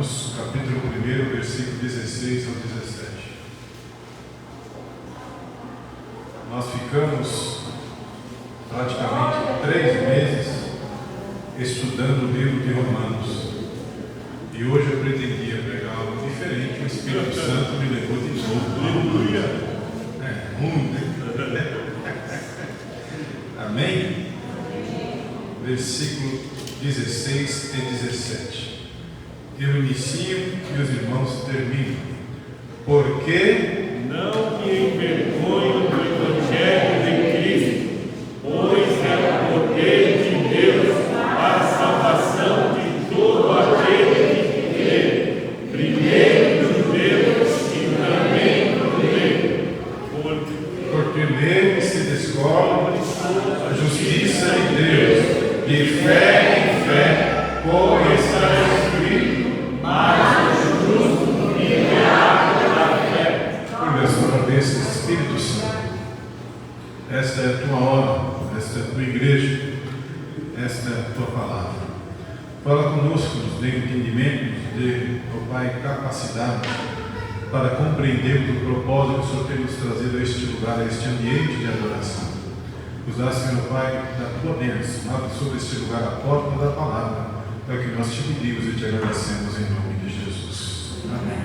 Romanos, capítulo 1, versículo 16 ao 17. Nós ficamos praticamente 3 meses estudando o livro de Romanos. E hoje eu pretendia pregar algo diferente, o Espírito Santo me levou de novo. Aleluia! É ruim, né? Amém? Versículo 16 e 17. Eu inicio e os irmãos terminam. Porque não me envergonho do Evangelho de Cristo, pois é o poder de Deus para a salvação de todo aquele que crê, primeiro do judeu e também do grego. porque nele se descobre a justiça de Deus, de fé em fé, como está escrito, Mas o justo viverá pela fé. por sua vez, Espírito Santo. Esta é a tua hora, esta é a tua igreja, esta é a tua palavra. Fala conosco, nos dê entendimento, nos dê, ó Pai, capacidade para compreendermos o propósito que o Senhor tem nos trazido a este lugar, a este ambiente de adoração. Nos dá, Senhor Pai, da tua bênção, abre sobre este lugar a porta da palavra, para que nós te pedimos e te agradecemos em nome de Jesus. Amém.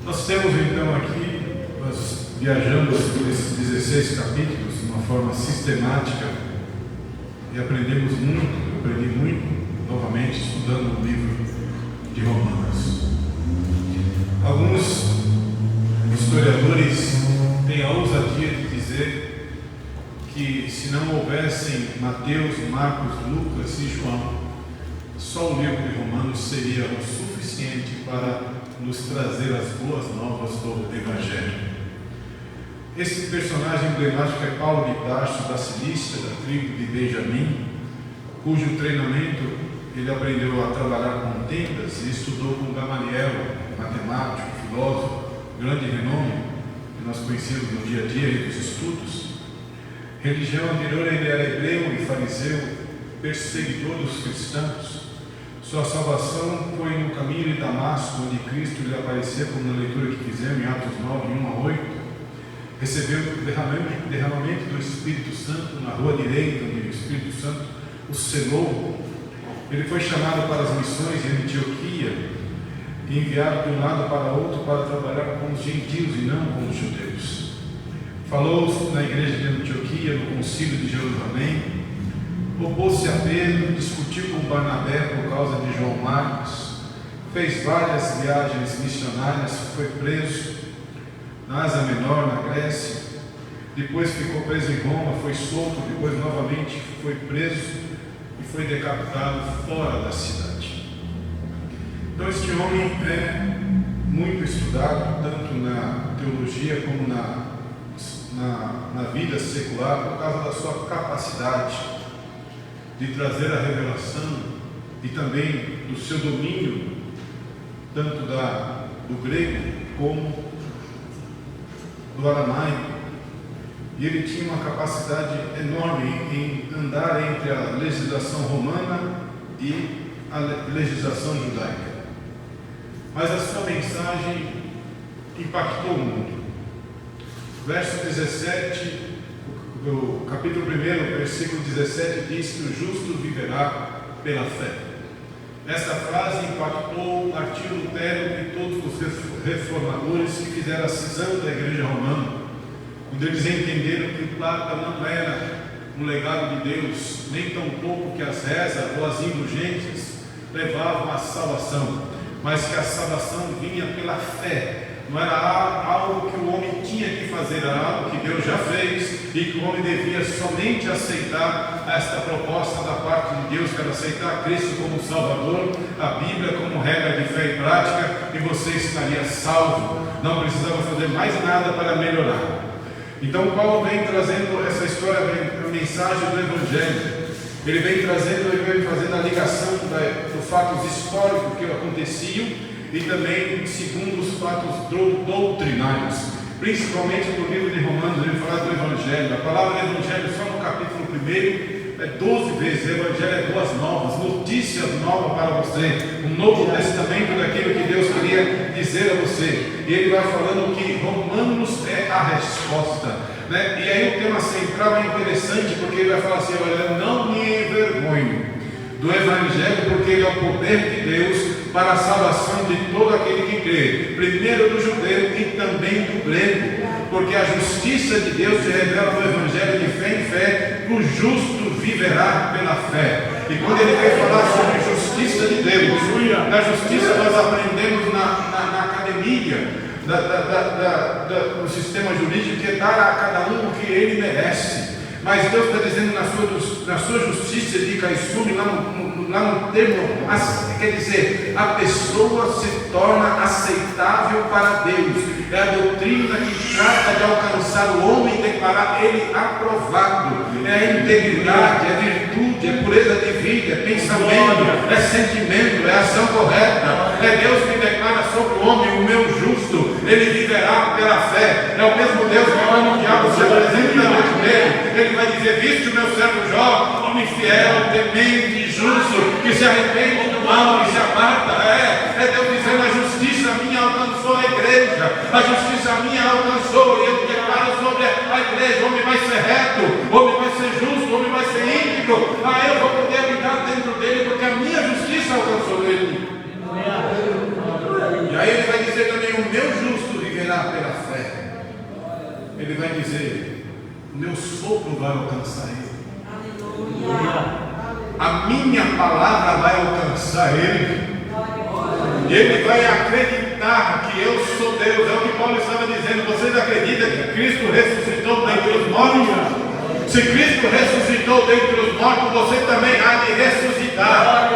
Nós temos então aqui, nós viajamos por esses 16 capítulos de uma forma sistemática e aprendemos muito, eu aprendi muito novamente estudando o livro de Romanos. Alguns historiadores têm a ousadia de dizer que se não houvessem Mateus, Marcos, Lucas e João, só o livro de Romanos seria o suficiente para nos trazer as boas novas do Evangelho. Esse personagem emblemático é Paulo de Tarso, da Cilícia, da tribo de Benjamim, cujo treinamento ele aprendeu a trabalhar com tendas e estudou com Gamaliel, matemático, filósofo, grande renome, que nós conhecemos no dia a dia e dos estudos. Religião anterior, ele era hebreu e fariseu, perseguidor dos cristãos. Sua salvação foi no caminho de Damasco, onde Cristo lhe apareceu, como na leitura que fizemos em Atos 9, 1 a 8. Recebeu o derramamento do Espírito Santo na rua direita, onde o Espírito Santo o selou. Ele foi chamado para as missões em Antioquia e enviado de um lado para outro para trabalhar com os gentios e não com os judeus. Falou na igreja de Antioquia, no concílio de Jerusalém, opôs-se a Pedro, discutiu com Barnabé por causa de João Marcos, fez várias viagens missionárias, foi preso na Ásia Menor, na Grécia, depois ficou preso em Roma, foi solto, depois novamente foi preso e foi decapitado fora da cidade. Então este homem é muito estudado, tanto na teologia como na vida secular, por causa da sua capacidade de trazer a revelação e também do seu domínio, tanto do grego como do aramaico. E ele tinha uma capacidade enorme em andar entre a legislação romana e a legislação judaica. Mas a sua mensagem impactou o mundo. Verso 17 do capítulo 1, versículo 17 diz que o justo viverá pela fé. Esta frase impactou Martinho Lutero e todos os reformadores que fizeram a cisão da igreja romana, quando eles entenderam que o Papa não era um legado de Deus, nem tampouco que as rezas ou as indulgências levavam à salvação, mas que a salvação vinha pela fé. Não era algo que o homem tinha que fazer, era algo que Deus já fez e que o homem devia somente aceitar esta proposta da parte de Deus, que era aceitar Cristo como Salvador, a Bíblia como regra de fé e prática, e você estaria salvo, não precisava fazer mais nada para melhorar. Então Paulo vem trazendo essa história, a mensagem do Evangelho. Ele vem fazendo a ligação dos fatos históricos que aconteciam e também segundo os fatos doutrinários, principalmente no livro de Romanos. Ele fala do Evangelho. A palavra Evangelho só no capítulo 1 12 vezes. O Evangelho é boas novas, notícias novas para você, um novo testamento daquilo que Deus queria dizer a você. E ele vai falando que Romanos é a resposta, né? E aí o tema central é interessante, porque ele vai falar assim: olha, não me envergonho do Evangelho, porque ele é o poder de Deus para a salvação de todo aquele que crê, primeiro do judeu e também do grego, porque a justiça de Deus se revela no Evangelho de fé em fé, o justo viverá pela fé. E quando ele vem falar sobre justiça de Deus, na justiça nós aprendemos na academia do sistema jurídico, que é dar a cada um o que ele merece. Mas Deus está dizendo na sua justiça de Caissumi, lá no termo, quer dizer, a pessoa se torna aceitável para Deus. É a doutrina que trata de alcançar o homem e declarar ele aprovado. É a integridade, é a virtude, é pureza de vida, é pensamento, é sentimento, é ação correta. É Deus que declara sobre o homem: o meu justo, ele viverá pela fé. É o mesmo Deus que quando o diabo se apresenta diante dele, ele vai dizer: viste o meu servo Jó, homem fiel, temente, justo, que se arrepende do mal e se aparta. É Deus dizendo: a justiça minha alcançou a igreja, a justiça minha alcançou, e eu declaro sobre a igreja: o homem vai ser reto, o homem vai ser justo, o homem vai ser íntegro. Eu vou poder habitar dentro dele, porque a minha justiça alcançou ele. E aí ele vai dizer também: o meu justo viverá pela fé. Ele vai dizer: o meu sopro vai alcançar ele. A minha palavra vai alcançar ele. Ele vai acreditar que eu sou Deus. É o que Paulo estava dizendo: vocês acreditam que Cristo ressuscitou dentre os mortos? Se Cristo ressuscitou dentre os mortos, você também há de ressuscitar.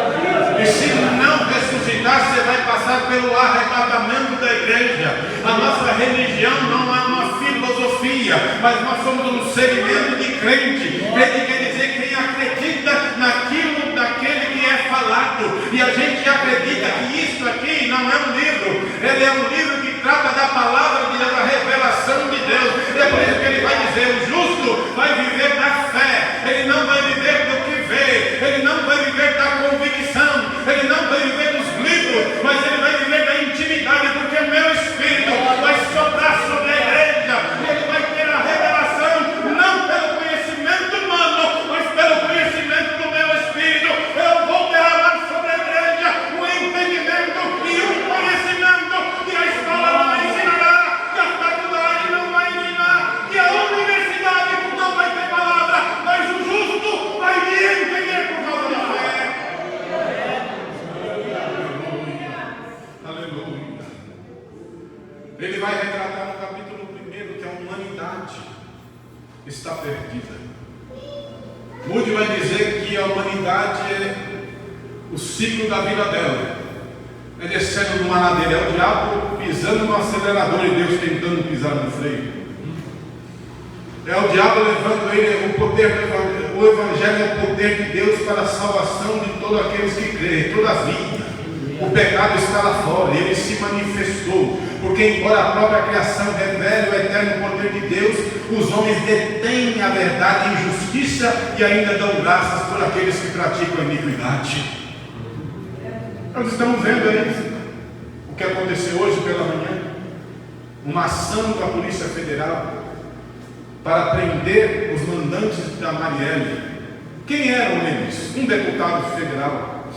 E se não ressuscitar, você vai passar pelo arrebatamento da igreja. A nossa religião não é uma filosofia, mas nós somos um segmento de crente. Crente quer dizer quem acredita naquilo daquele que é falado. E a gente acredita que isso aqui não é um livro, ele é um livro que trata da palavra de Deus, da revelação de Deus. É por isso que ele vai dizer: o justo vai viver da fé. Ele não vai viver do que vê, ele não vai viver da convicção, ele não vai viver dos livros, mas ele vai viver da intimidade, porque o meu Espírito vai soprar sobre a igreja, e ele vai ter a revelação, não pelo conhecimento humano, mas pelo conhecimento do meu Espírito. Eu vou derramar sobre a igreja um entendimento e um conhecimento que a escola não ensinará, que a faculdade não vai ensinar, que a universidade não vai ter palavra, mas o justo vai me entender por causa da fé. Aleluia. Ele vai retratar no capítulo 1 que a humanidade está perdida. Moody vai dizer que a humanidade é o ciclo da vida dela. É descendo numa ladeira, é o diabo pisando no acelerador e Deus tentando pisar no freio. É o diabo levando ele, o poder do o Evangelho é o poder de Deus para a salvação de todos aqueles que creem. Todavia, o pecado está lá fora, ele se manifestou, porque embora a própria criação revele o eterno poder de Deus, os homens detêm a verdade em justiça e ainda dão graças por aqueles que praticam a iniquidade. Nós estamos vendo aí o que aconteceu hoje pela manhã, uma ação da Polícia Federal para prender os mandantes da Marielle. Quem eram eles? Um deputado federal,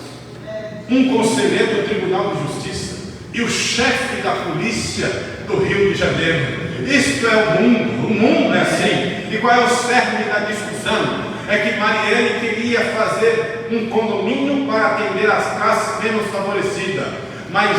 um conselheiro do Tribunal de Justiça e o chefe da polícia do Rio de Janeiro. Isto é o mundo é assim. E qual é o cerne da discussão? É que Marielle queria fazer um condomínio para atender as classes menos favorecidas, mas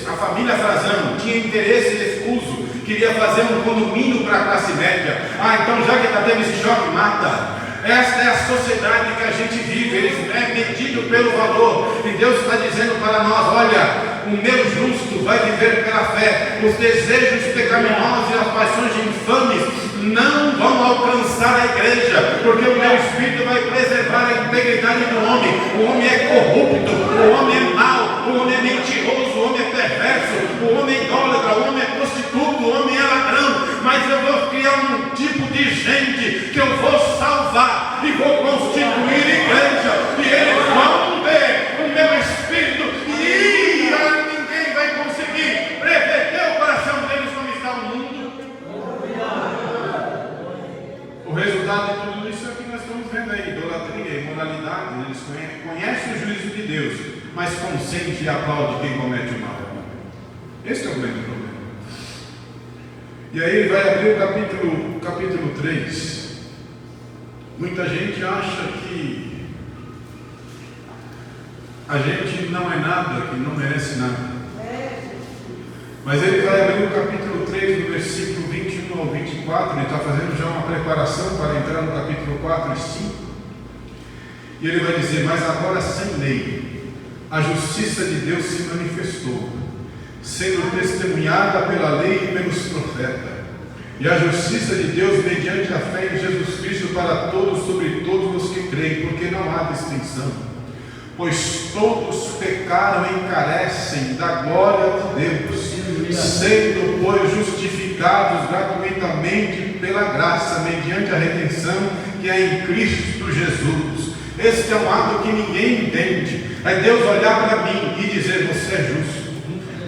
a família Frazão tinha interesse escuso, queria fazer um condomínio para a classe média. Então já que está tendo esse choque, mata. Esta é a sociedade que a gente vive. Eles é medido pelo valor, e Deus está dizendo para nós: olha, o meu justo vai viver pela fé. Os desejos pecaminosos e as paixões infames não vão alcançar a igreja, porque o meu Espírito vai preservar a integridade do homem. O homem é corrupto, o homem é mau, o homem é mentiroso, o homem é perverso, o homem é idólatra, o homem é prostituto, o homem é ladrão. Mas eu vou criar um tipo de gente que eu vou salvar e vou constituir consente e aplaude quem comete o mal. Esse é o grande problema. E aí ele vai abrir o capítulo 3. Muita gente acha que a gente não é nada, que não merece nada. Mas ele vai abrir o capítulo 3, do versículo 21 ao 24. Ele está fazendo já uma preparação para entrar no capítulo 4 e 5. E ele vai dizer: mas agora sem lei, a justiça de Deus se manifestou, sendo testemunhada pela lei e pelos profetas. E a justiça de Deus mediante a fé em Jesus Cristo para todos, sobre todos os que creem, porque não há distinção. Pois todos pecaram e carecem da glória de Deus, sendo, pois, justificados gratuitamente pela graça, mediante a redenção que é em Cristo Jesus. Esse é um ato que ninguém entende. É Deus olhar para mim e dizer: você é justo.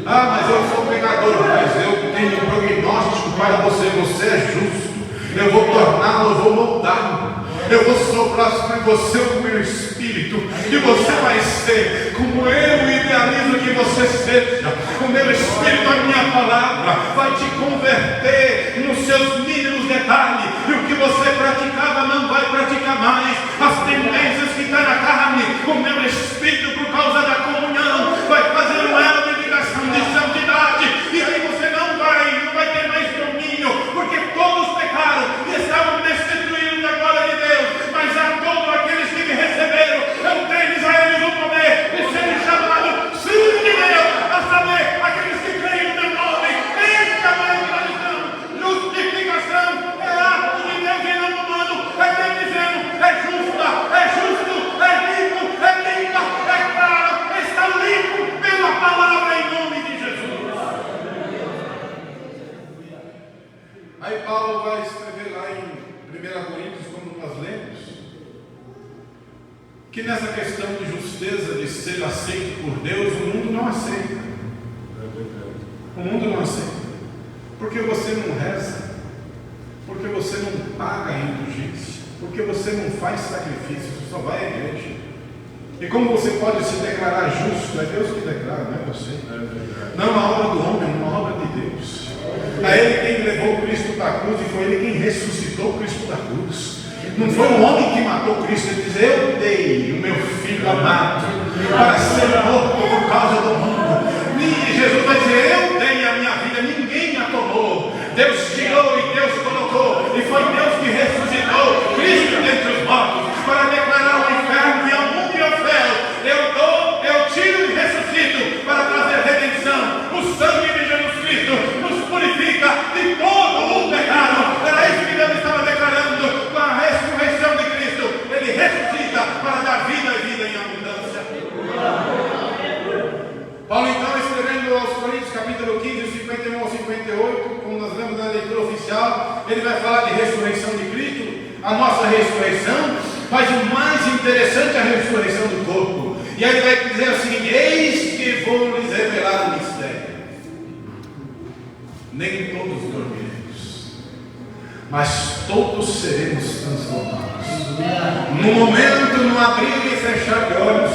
Ah, mas eu sou pecador, mas eu tenho um prognóstico para você: você é justo. Eu vou torná-lo, eu vou moldá-lo. Eu vou soprar sobre você o meu espírito, e você vai ser como eu idealizo que você seja. O meu espírito, a minha palavra, vai te converter nos seus mínimos detalhes, e o que você praticava não vai praticar mais. As tendências que estão na carne, o meu espírito, por causa da comunhão, vai fazer um elo de ligação de santidade, e aí você não vai ter mais domínio, porque todos pecaram e estavam destituídos da glória de Deus. Mas a todos aqueles que me receberam, eu tenho a eles o poder de serem chamados filhos de Deus, a saber, aqueles que creem no meu nome. Esta é a tradição. Justificação é ato de Deus e não humano. É Deus dizendo: é justa, é justo, é limpo, é limpa, é claro, está limpo pela palavra em nome de Jesus. Aí Paulo vai escrever lá em 1 Coríntios, como nós lemos, que nessa questão de justeza, de ser aceito por Deus, o mundo não aceita. O mundo não aceita. Porque você não reza, porque você não paga a indulgência, porque você não faz sacrifício, você só vai à igreja. E como você pode se declarar justo? É Deus que declara, não é você. Não é uma obra do homem, é uma obra de Deus. É Ele quem levou o Cristo da cruz, e foi Ele quem ressuscitou o Cristo da cruz. Não foi um homem que matou Cristo. Ele diz: eu dei o meu filho amado para ser morto por causa do mundo. E Jesus vai dizer: eu dei a minha vida, ninguém a tomou. Deus tirou e Deus colocou, e foi Deus que ressuscitou Cristo dentre os mortos, para declarar ao inferno e ao mundo e ao céu: eu dou, eu tiro e ressuscito, para trazer redenção. O sangue de Jesus Cristo nos purifica de todo o pecado. Era isso que Deus estava declarando com a ressurreição de Cristo. Ele ressuscita para dar vida e vida em abundância. Paulo, então, escrevendo aos Coríntios, capítulo 15, 51 ao 58, como nós lemos na leitura oficial, ele vai falar de ressurreição de Cristo, a nossa ressurreição, mas o mais interessante é a ressurreição do corpo. E aí ele vai dizer assim: eis que vou lhes revelar o mistério. Nem todos dormiremos, mas todos seremos transformados. No momento, no abrir e fechar de olhos,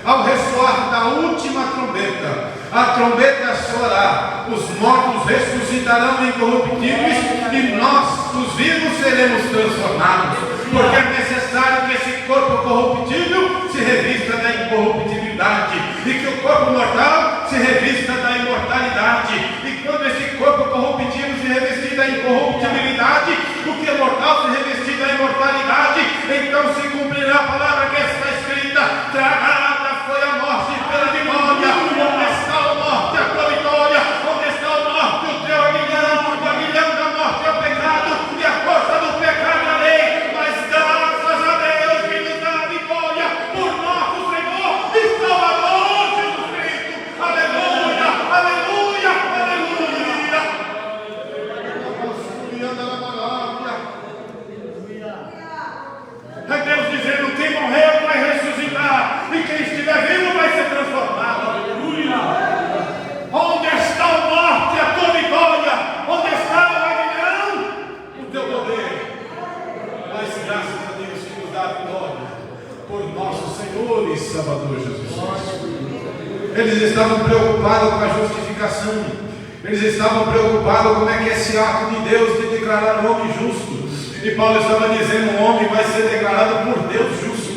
ao ressoar da última trombeta, a trombeta soará, os mortos ressuscitarão incorruptíveis, e nós, os vivos, seremos transformados. Porque é necessário que esse corpo corruptível se revista da incorruptibilidade, e que o corpo mortal se revista da imortalidade. E quando esse corpo corruptível se revestir da incorruptibilidade, o que é mortal se revestir da imortalidade, então se cumprirá a palavra que está escrita: tragada foi a morte pela vitória. Onde está a morte, a tua vitória? Onde está a morte, o teu aguilhão? O aguilhão da morte é o pecado, e a força do pecado é a lei. Mas graças a Deus que nos dá a vitória por nosso Senhor e Salvador Jesus Cristo. Aleluia, aleluia, aleluia. É Deus dizendo: quem morreu Eles estavam preocupados com a justificação. Eles estavam preocupados como é que esse ato de Deus de declarar o homem justo. E Paulo estava dizendo: o homem vai ser declarado por Deus justo.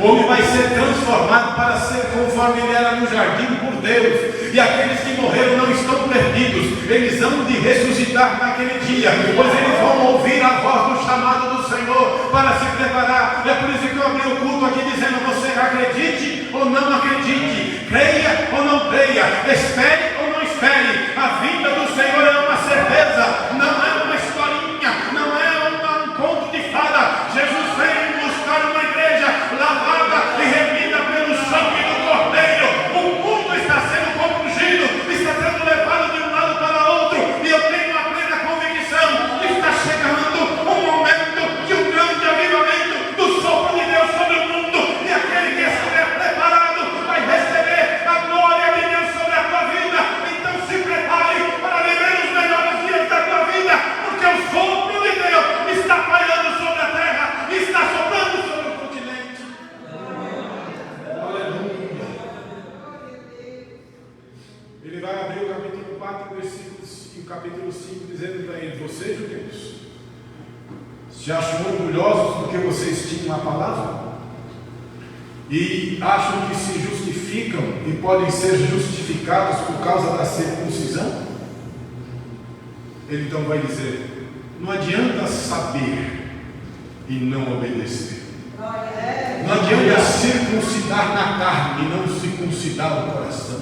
O homem vai ser transformado para ser conforme ele era no jardim por Deus. E aqueles que morreram não estão perdidos. Eles hão de ressuscitar naquele dia, pois eles vão ouvir a voz do chamado do Senhor para se preparar. É por isso que eu abri o culto aqui dizendo: você acredite ou não acredite, creia ou não creia, espere ou não espere, a vinda do Senhor é uma certeza, não é uma historinha, não é um conto de fada. Jesus veio buscar uma igreja lavada e remida pelo sangue do Cordeiro. O mundo está sendo compungido, está sendo levado de um lado para outro, e eu tenho a plena convicção que está chegando um momento de um grande avivamento do sopro de Deus sobre o mundo, e aquele que estiver preparado vai receber a glória de Deus sobre a tua vida. Então se prepare para viver os melhores dias da tua vida, porque o sopro de Deus está pairando sobre a terra, está soprando sobre o continente. Aleluia. Ele vai abrir o capítulo 4, versículos, e o capítulo 5, dizendo para ele: vocês, judeus, se acham orgulhosos porque vocês tinham a palavra e acham que se justificam e podem ser justificados por causa da circuncisão? Ele então vai dizer: não adianta saber e não obedecer. Não adianta circuncidar na carne e não circuncidar o coração.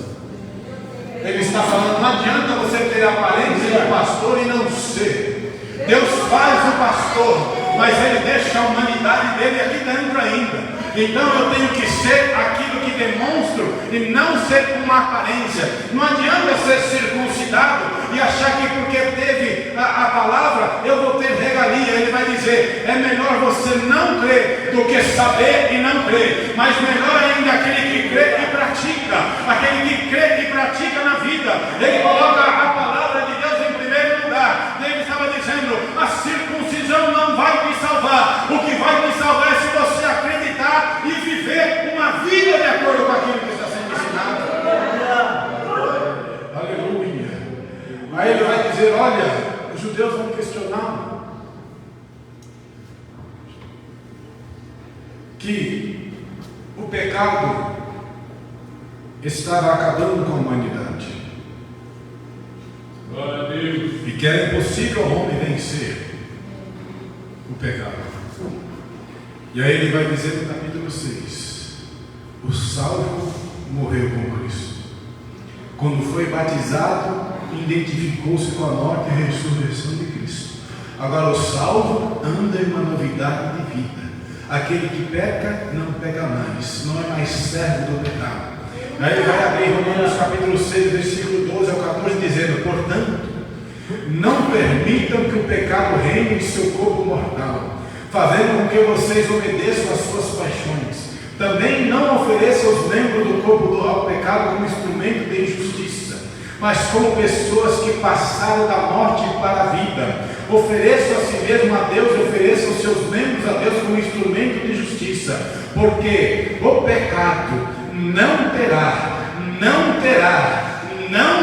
Ele está falando: não adianta você ter a aparência de pastor e não ser. Deus faz o pastor, mas ele deixa a humanidade dele aqui dentro ainda. Então eu tenho que ser aquilo que demonstro e não ser com uma aparência. Não adianta ser circuncidado e achar que porque teve a palavra eu vou ter regalia. Ele vai dizer: é melhor você não crer do que saber e não crer. Mas melhor ainda aquele que crê e pratica. Aquele que crê e pratica na vida. Ele coloca a palavra de Deus em primeiro lugar. Ele estava dizendo: a circuncisão não vai me salvar. O que vai me salvar é se você acreditar e viver uma vida de acordo com aquilo que está sendo ensinado. Aleluia. Aí ele vai dizer: olha, os judeus vão questionar que o pecado estava acabando com a humanidade. Glória a Deus. E que era impossível ao homem vencer o pecado. E aí ele vai dizer no capítulo 6: o salvo morreu com Cristo. Quando foi batizado, identificou-se com a morte e a ressurreição de Cristo. Agora o salvo anda em uma novidade de vida. Aquele que peca, não peca mais, não é mais servo do pecado. Aí ele vai abrir Romanos capítulo 6, versículo 12 ao 14, dizendo: portanto, não permitam que o pecado reine em seu corpo mortal, fazendo com que vocês obedeçam às suas paixões. Também não ofereçam os membros do corpo ao pecado como instrumento de injustiça, mas como pessoas que passaram da morte para a vida. Ofereçam a si mesmo a Deus e ofereçam os seus membros a Deus como instrumento de justiça, porque o pecado não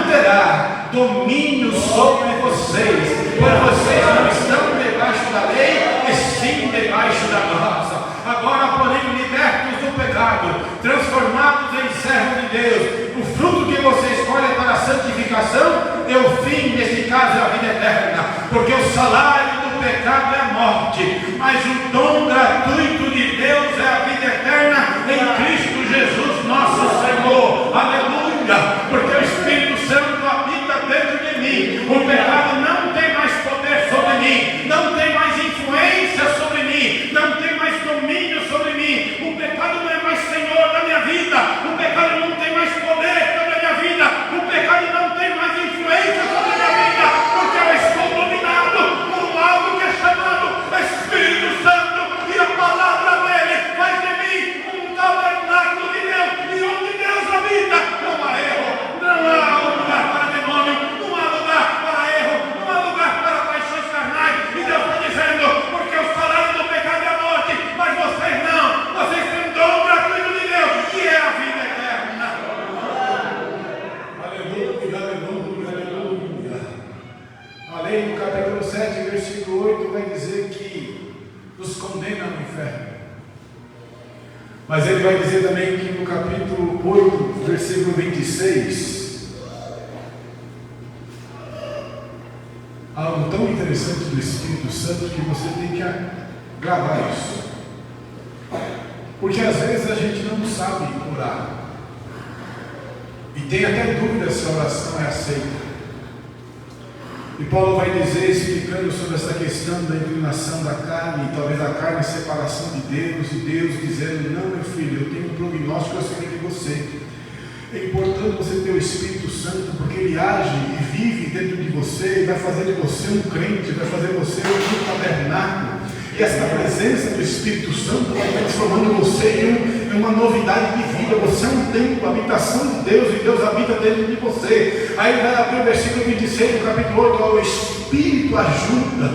terá domínio sobre vocês, pois vocês não estão debaixo da lei, e sim debaixo da graça. Agora, porém, libertos do pecado, transformados em servos de Deus, o fruto que você escolhe para a santificação é o fim, nesse caso é a vida eterna, porque o salário do pecado é a morte, mas o dom gratuito de Deus é a vida eterna em Cristo Jesus nosso Senhor. Aleluia! Porque o Espírito Santo habita dentro de mim. O pecado não tem mais poder sobre mim, não tem mais influência sobre mim, não tem mais domínio sobre mim. O pecado não é mais senhor da minha vida, o pecado não tem mais poder sobre a minha vida, o pecado não tem mais influência sobre a minha vida, porque eu estou dominado por algo que é chamado Espírito Santo, e a palavra nos condena ao inferno. Mas ele vai dizer também que no capítulo 8, versículo 26, algo tão interessante do Espírito Santo que você tem que gravar isso. Porque às vezes a gente não sabe orar. E tem até dúvida se a oração é aceita. E Paulo vai dizer, explicando sobre essa questão da inclinação da carne, e talvez a carne é separação de Deus, e Deus dizendo: não, meu filho, eu tenho um prognóstico acerca de você. É importante você ter o Espírito Santo, porque ele age e vive dentro de você, e vai fazer de você um crente, vai fazer você um tabernáculo. E essa presença do Espírito Santo vai transformando você em uma novidade de vida. Você é um templo, a habitação de Deus, e Deus habita dentro de você. Aí vai abrir o versículo 26 do capítulo 8: o Espírito ajuda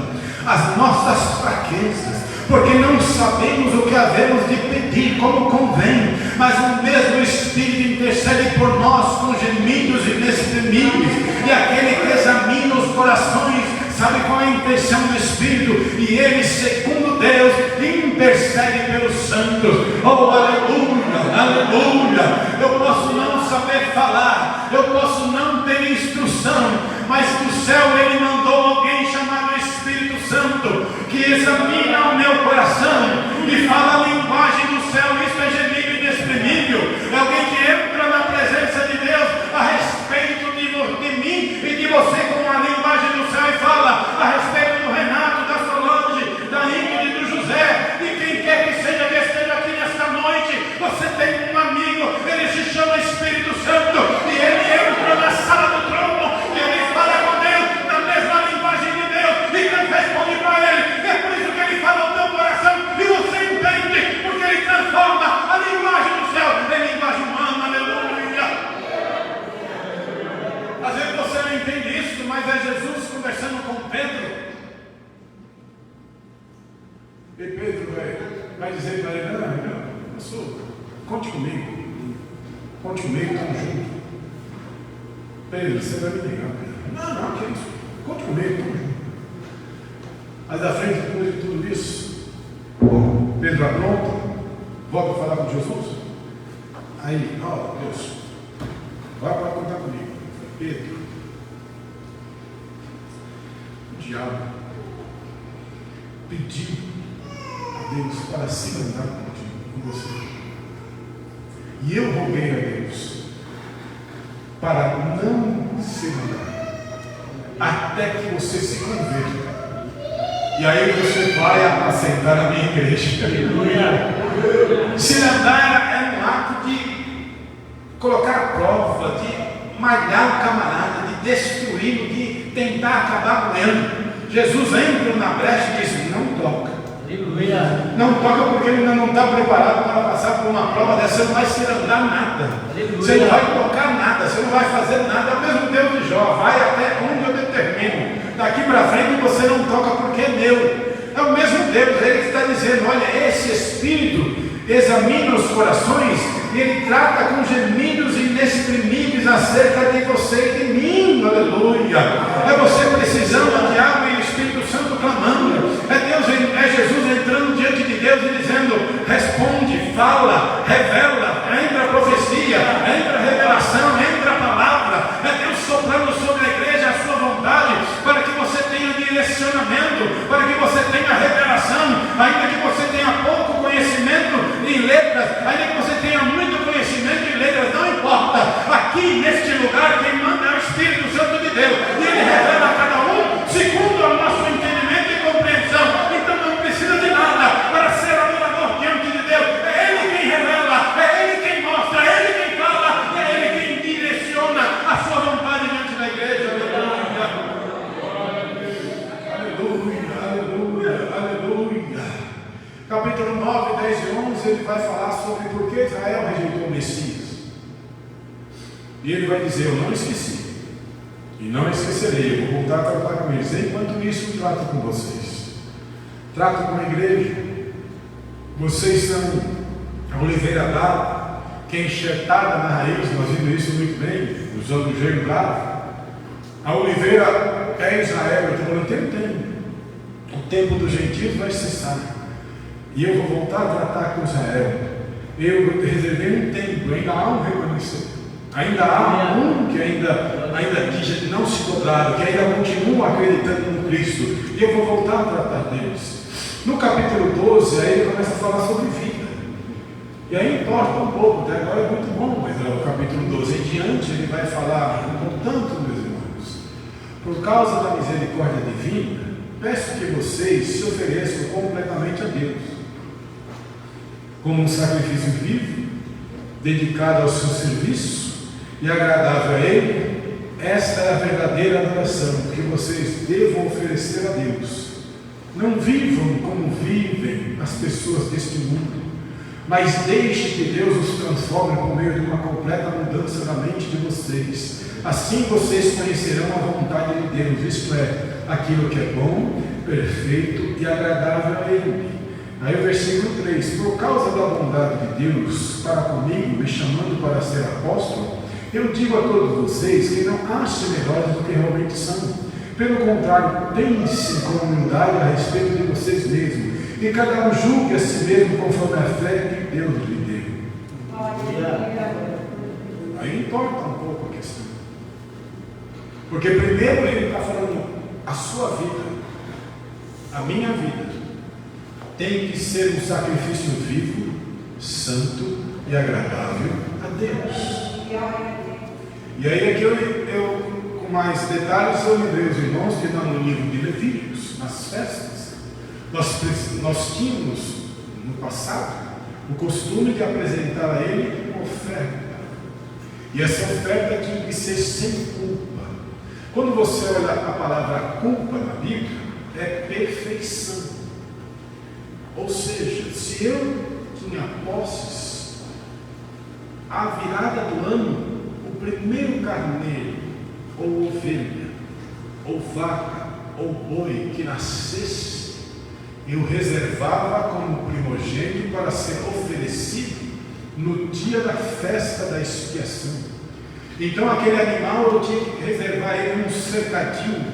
as nossas fraquezas, porque não sabemos o que havemos de pedir como convém, mas o mesmo Espírito intercede por nós com gemidos inexprimíveis. E aquele que examina os corações sabe qual é a intenção do Espírito, e ele, segundo Deus, intercede pelos santos. Oh, aleluia, aleluia. Eu posso não saber falar, eu posso não ter instrução, mas do céu ele mandou alguém chamado Espírito Santo, que examina o meu coração e fala a linguagem do céu. Isso é gemido inexprimível. É alguém que entra na presença de Deus a respeito de mim e de você, com a linguagem do céu, e fala a respeito do Renato, da Solange, da Ingrid, do José, e quem quer que seja que esteja aqui nesta noite. Você tem um amigo, ele se chama Espírito Santo, e ele entra na sala do trono e ele fala com Deus na mesma linguagem de Deus, e Deus responde para ele. É por isso que ele fala ao teu coração, e você entende, porque ele transforma a linguagem do céu em linguagem humana. Aleluia. Às vezes você não entende isso, mas é Jesus conversando com Pedro. E Pedro vai dizer para ele: não, pastor, conte comigo, estamos juntos. Pedro, você vai me negar, Pedro? Não, que isso, conte comigo, estamos juntos. Mas à frente, depois de tudo isso, Pedro apronta, volta a falar com Jesus. Aí, Deus, vai para contar comigo. Pedro, o diabo pediu a Deus para se andar com você, e eu roguei a Deus para não se andar até que você se converta, e aí você vai apacentar a minha igreja. Se andar é um ato de colocar a prova, de malhar o camarada, de destruí-lo, de tentar acabar com ele. Jesus entra na brecha e diz: não toca. Aleluia. Não toca, porque ele ainda não está preparado para passar por uma prova dessa. Você não vai se andar nada. Aleluia. Você não vai tocar nada, você não vai fazer nada. É o mesmo Deus de Jó: vai até onde eu determino. Daqui para frente você não toca, porque é meu. É o mesmo Deus. Ele está dizendo: olha, esse Espírito examina os corações, e ele trata com gemidos inexprimíveis acerca de você e de mim. Aleluia. É você precisando de água e o Espírito Santo clamando. É Jesus entrando diante de Deus e dizendo: responde, fala, revela. Entra a profecia, entra a revelação, entra a palavra. É Deus soprando sobre a igreja a sua vontade, para que você tenha direcionamento, para que você tenha revelação. Ainda que você tenha pouco conhecimento em letras, ainda que você tenha muito conhecimento em letras, não importa. Aqui neste lugar quem manda é o Espírito Santo de Deus, e ele revela a cada um segundo o nosso entendimento e compreensão. Então não precisa de nada para ser adorador diante de Deus. É ele quem revela, é ele quem mostra, é ele quem fala, é ele quem direciona a sua vontade diante da igreja. Aleluia, aleluia, aleluia. Capítulo 9, 10 e 11, ele vai falar sobre por que Israel rejeitou o Messias. E ele vai dizer: eu não esqueci, e não esquecerei, eu vou voltar a tratar com eles. Enquanto isso, trato com vocês, trato com a igreja. Vocês são a oliveira brava, que é enxertada na raiz. Nós vimos isso muito bem, usando o gelo bravo. A oliveira é Israel. Eu estou falando: tem. O tempo dos gentios vai cessar. e eu vou voltar a tratar com Israel. Eu reservei um tempo, ainda há um remanescente, ainda há um que ainda que não se dobraram, que ainda continuam acreditando no Cristo, e eu vou voltar a tratar deles. No capítulo 12, aí ele começa a falar sobre vida, e aí importa um pouco, até agora é muito bom, mas no capítulo 12 em diante ele vai falar: portanto, meus irmãos, por causa da misericórdia divina, peço que vocês se ofereçam completamente a Deus, como um sacrifício vivo, dedicado ao seu serviço e agradável a Ele. Esta é a verdadeira adoração que vocês devam oferecer a Deus. Não vivam como vivem as pessoas deste mundo, mas deixe que Deus os transforme por meio de uma completa mudança da mente de vocês. Assim vocês conhecerão a vontade de Deus, isto é, aquilo que é bom, perfeito e agradável a Ele. Aí o versículo 3: por causa da bondade de Deus para comigo, me chamando para ser apóstolo, eu digo a todos vocês que não achem melhores do que realmente são. Pelo contrário, pensem com humildade a respeito de vocês mesmos, e cada um julgue a si mesmo conforme a fé que Deus lhe deu. Aí importa um pouco a questão, porque primeiro ele está falando: a sua vida, a minha vida, tem que ser um sacrifício vivo, santo e agradável a Deus. E aí aqui eu com mais detalhes, eu lembrei os irmãos que no livro de Levíticos, nas festas, nós tínhamos no passado o costume de apresentar a Ele uma oferta, e essa oferta tinha que ser sem culpa. Quando você olha a palavra culpa na Bíblia, é perfeição. Ou seja, se eu tinha posses, a virada do ano, o primeiro carneiro, ou ovelha, ou vaca, ou boi que nascesse, eu reservava como primogênito para ser oferecido no dia da festa da expiação. Então aquele animal eu tinha que reservar ele num cercadinho,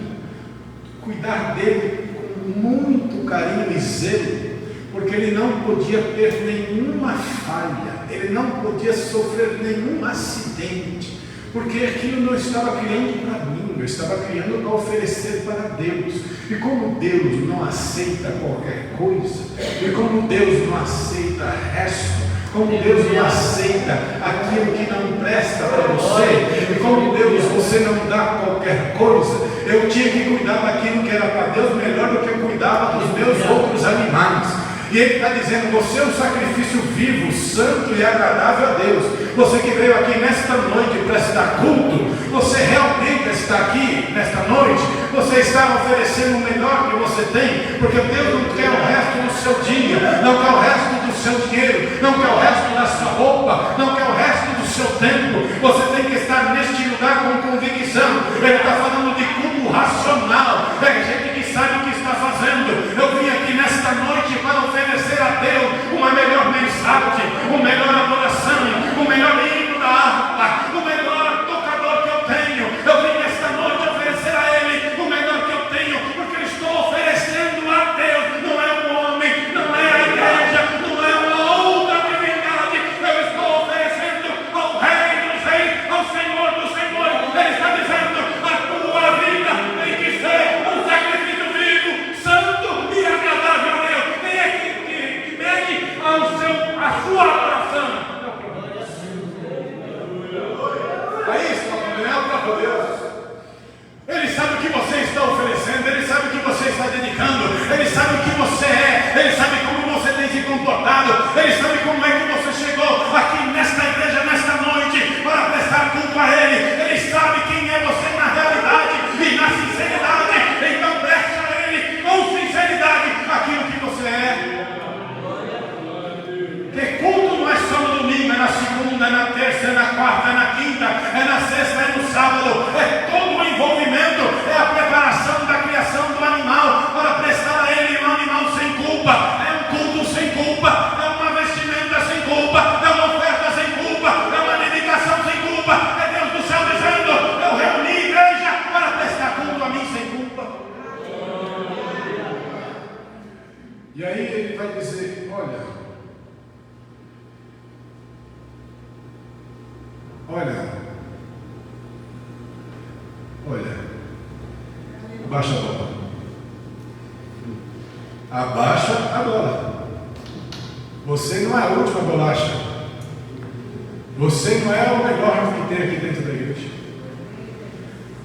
cuidar dele com muito carinho e zelo, porque ele não podia ter nenhuma falha, ele não podia sofrer nenhum acidente, porque aquilo não estava criando para mim, eu estava criando para oferecer para Deus. E como Deus não aceita qualquer coisa, e como Deus não aceita resto, como Deus não aceita aquilo que não presta para você, e como Deus você não dá qualquer coisa, eu tinha que cuidar daquilo que era para Deus melhor do que eu cuidava dos meus outros animais. E ele está dizendo: você é um sacrifício vivo, santo e agradável a Deus. Você que veio aqui nesta noite para estar culto, você realmente está aqui nesta noite, você está oferecendo o melhor que você tem, porque Deus não quer o resto do seu dia, não quer o resto do seu dinheiro, não quer o resto da sua roupa, não quer o resto do seu tempo. Você tem que estar neste lugar com convicção. Ele está falando de culto racional, é gente que sabe o que está fazendo. Eu vim aqui nesta noite para oferecer a Deus uma melhor mensagem, uma melhor adoração, o melhor hino da harpa, o melhor tocador que eu tenho. Eu vim nesta noite oferecer a Ele o melhor que eu tenho, porque eu estou oferecendo a Deus, não é um homem, não é a igreja, não é uma outra divindade. Eu estou oferecendo ao Rei dos Reis, ao Senhor dos Senhores. Ele está dizendo: a tua vida tem que ser um sacrifício vivo, santo e agradável a Deus. Quem é que mede a sua adoração? Aí está o próprio Deus. Ele sabe o que você está oferecendo, ele sabe o que você está dedicando, ele sabe o que você é, ele sabe como você tem se comportado, ele sabe como é que você chegou aqui nesta igreja, nesta noite, para prestar culto a Ele. Ele sabe quem é você na realidade e na sinceridade. Então preste a Ele com sinceridade aquilo que você é. Porque culto não é só no domingo, é na segunda, é na terça, é na quarta, é na quinta, é na sexta, é no sábado. É todo o envolvimento, é a preparação da criação do animal para prestar a Ele um animal sem culpa. É um culto sem culpa, é uma vestimenta Olha, abaixa a bola. Abaixa a bola. Você não é a última bolacha. Você não é o melhor que tem aqui dentro da igreja.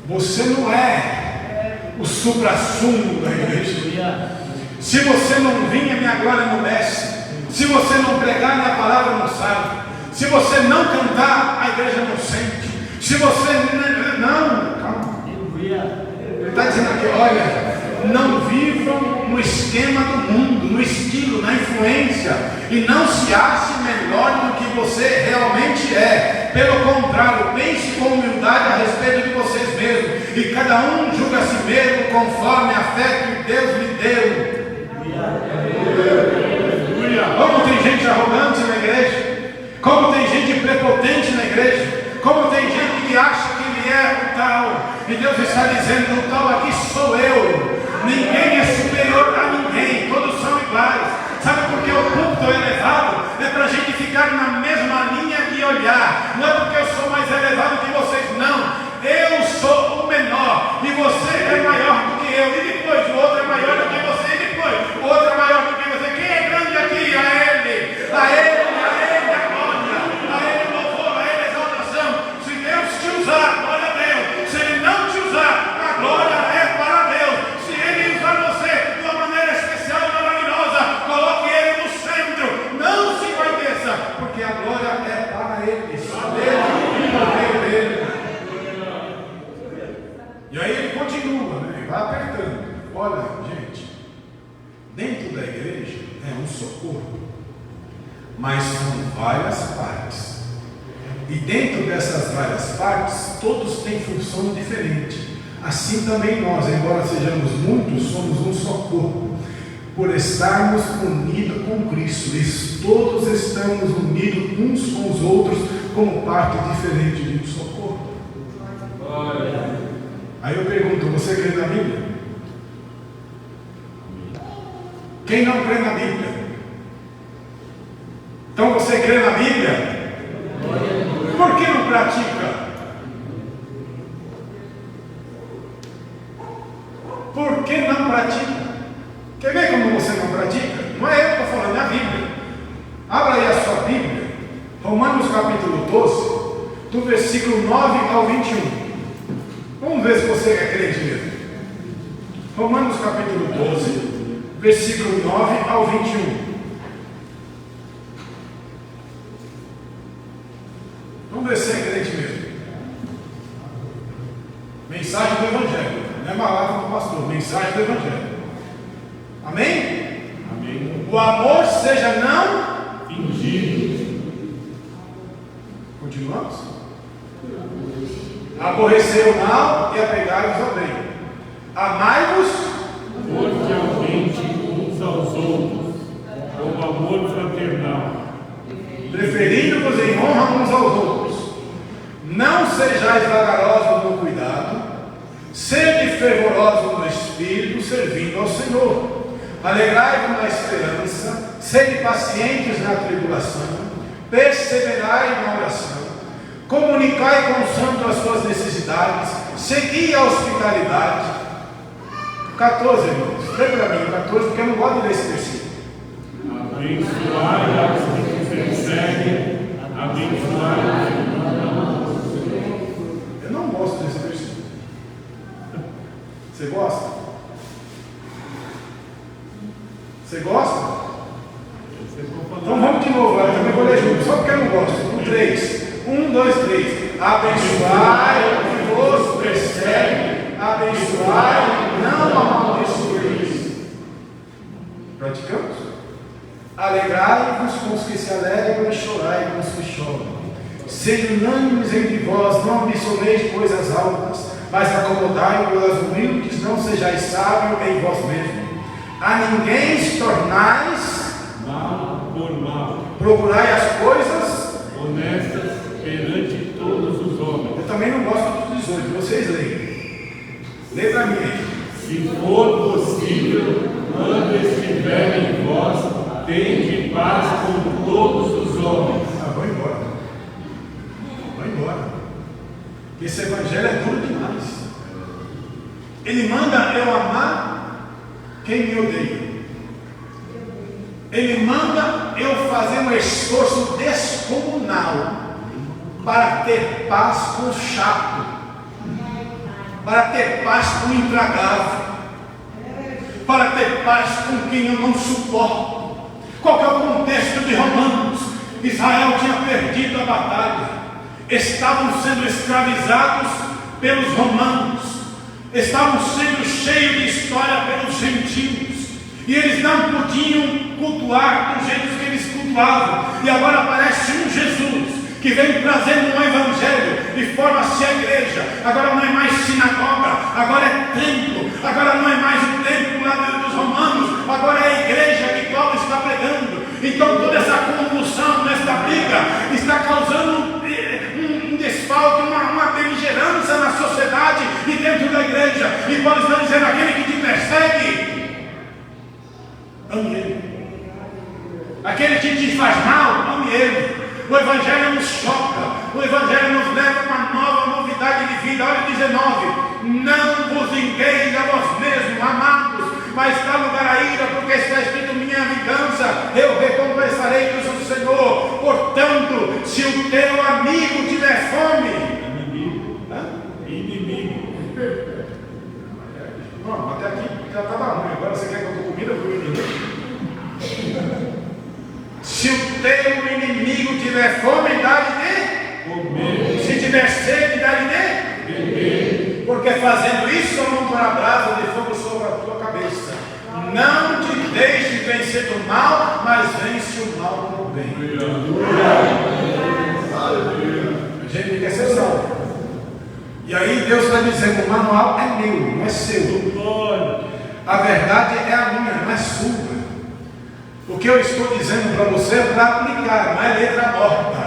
Você não é o supra-sumo da igreja. Se você não vir, a minha glória não desce. Se você não pregar, minha palavra não sai. Se você não cantar, a igreja não sente. Se você não, calma. Ele está dizendo aqui, olha, não vivam no esquema do mundo, no estilo, na influência, e não se ache melhor do que você realmente é. Pelo contrário, pense com humildade a respeito de vocês mesmos, e cada um julga a si mesmo conforme a fé que Deus lhe deu. Como tem gente arrogante na igreja, como tem gente prepotente na igreja, como tem gente que acha que ele é o tal, e Deus está dizendo: o tal aqui sou eu. Ninguém é superior a ninguém, todos são iguais. Sabe por que o púlpito é elevado? É para a gente ficar na mesma linha de olhar. Não é porque eu sou mais elevado que vocês, não. Eu sou o menor e você é maior do que eu, e depois o outro é maior do que você, e depois o outro é maior do que você. Quem é grande aqui? A ele, a ele, a ele a glória, a ele o louvor, a ele a exaltação. Se Deus te usar, glória a Deus. Se ele não te usar, a glória é para Deus. Se ele usar você de uma maneira especial e maravilhosa, coloque ele no centro. Não se conheça, porque a glória é para ele, só dele e por meio dele. E aí ele continua, né? Vai apertando. Olha, gente, dentro da igreja é um só corpo, mas são várias partes. E dentro dessas várias partes, todos têm função diferente. Assim também nós, embora sejamos muitos, somos um só corpo, por estarmos unidos com Cristo. E todos estamos unidos uns com os outros, como parte diferente de um só corpo. Aí eu pergunto: você crê na Bíblia? Quem não crê na Bíblia? Então você crê na Bíblia? Por que não pratica? Por que não pratica? Quer ver como você não pratica? Não é eu que estou falando, é a Bíblia. Abra aí a sua Bíblia, Romanos capítulo 12, do versículo 9 ao 21. Vamos ver se você é crente mesmo. Romanos capítulo 12, versículo 9 ao 21. Vamos ver se é crente mesmo. Mensagem do Evangelho. Não é palavra do pastor, mensagem do Evangelho. Amém? Amém. O amor seja não Fingido. Continuamos? Aborrecer o mal e apegar-vos ao bem. Amai-vos Cordialmente uns aos outros, com amor fraternal. preferindo-vos em honra uns aos outros. Não sejais vagarosos no cuidado, sede fervorosos no espírito, servindo ao Senhor. Alegrai-vos na esperança, sede pacientes na tribulação, perseverai na oração. Comunicai com o santo as suas necessidades, segui a hospitalidade. 14, irmãos, lê para mim o 14, porque eu não gosto de ler esse versículo. Abençoai aos que te perseguem, abençoai os Eu não gosto desse versículo. Você gosta? Você gosta? Então vamos de novo, eu também vou ler junto, só porque eu não gosto. 3. 1, 2, 3. Abençoai o que vos persegue, abençoai, não amaldiçoeis. Praticamos? Alegrai-vos com os que se alegram e chorai com os que choram. Sede unânimes entre vós, não ambicioneis coisas altas, mas acomodai-vos às humildes, não sejais sábios em vós mesmos. A ninguém se tornais mal por mal, procurai as coisas honestas perante todos os homens. Eu também não gosto dos 18, vocês leem. Lê para mim aí. Se for possível, quando estiver em vós, tende paz com todos os homens. Vou embora. Vou embora. Esse evangelho é duro demais. Ele manda eu amar quem me odeia. Ele manda eu fazer um esforço descomunal para ter paz com o chato, para ter paz com o intragável, para ter paz com quem eu não suporto. Qual que é o contexto de Romanos? Israel tinha perdido a batalha, estavam sendo escravizados pelos romanos, estavam sendo cheios de história pelos gentios, e eles não podiam cultuar do jeito que eles cultuavam. E agora aparece um Jesus que vem trazendo um evangelho e forma-se a igreja. Agora não é mais sinagoga, agora é templo. Agora não é mais o templo lá dos romanos, agora é a igreja que Paulo está pregando. Então toda essa convulsão nesta briga está causando um desfalque, uma beligerância na sociedade e dentro da igreja. E Paulo está dizendo: aquele que te persegue, ame ele. Aquele que te faz mal, ame ele. O Evangelho nos choca, o Evangelho nos leva a uma nova novidade de vida. Olha 19: não vos vingueis a vós mesmos, amados, mas dá lugar à ira, porque está escrito: minha vingança, eu recompensarei, diz o Senhor. Portanto, se o teu amigo tiver fome, inimigo. Não, até aqui já estava ruim, agora você quer que eu dou comida para o inimigo? Se o teu inimigo tiver fome, dá-lhe de comer. Se tiver sede, dá-lhe de beber. Porque fazendo isso, eu não porá brasa de fogo sobre a tua cabeça. Não te deixe vencer do mal, mas vence o mal com o bem. A gente quer ser salvo. E aí Deus está dizendo: o manual é meu, não é seu. A verdade é a minha, não é sua. O que eu estou dizendo para você é para aplicar, não é letra morta.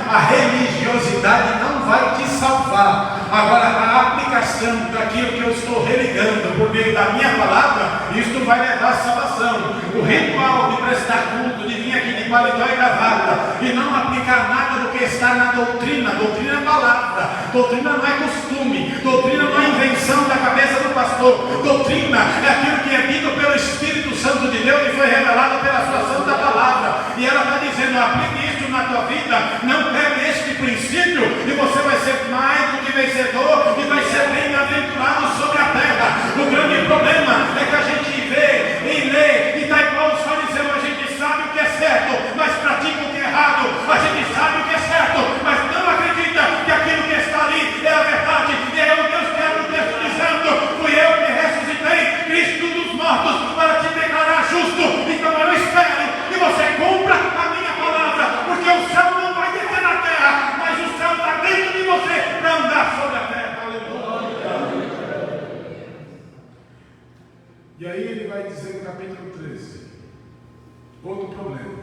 A religiosidade não vai te salvar. Agora, a aplicação daquilo que eu estou religando por meio da minha palavra, isto vai levar à salvação. O ritual de prestar culto, de vir aqui de paletó e gravata e não aplicar nada do que está na doutrina. Doutrina é palavra, doutrina não é costume, doutrina não é invenção da cabeça do pastor. Doutrina é aquilo que é dito pelo Espírito Santo de Deus e foi revelado pela sua santa palavra. E ela está dizendo: aplique isso na tua vida, não pegue este princípio e você vai ser mais do que vencedor e vai ser bem-aventurado sobre a terra. O grande problema é que a gente vê e lê e está igual os fariseus: a gente sabe o que é certo, mas pratica o que é errado. A gente sabe o que é certo, mas não acredita que aquilo que está ali é a verdade. E é o Deus que abre o texto dizendo: fui eu que ressuscitei Cristo dos mortos para te declarar justo. Então eu espero que você cumpra a minha palavra, porque o céu não vai descer na terra, mas o céu está dentro de você para andar sobre a terra. Aleluia. E aí ele vai dizer no capítulo 13 outro problema.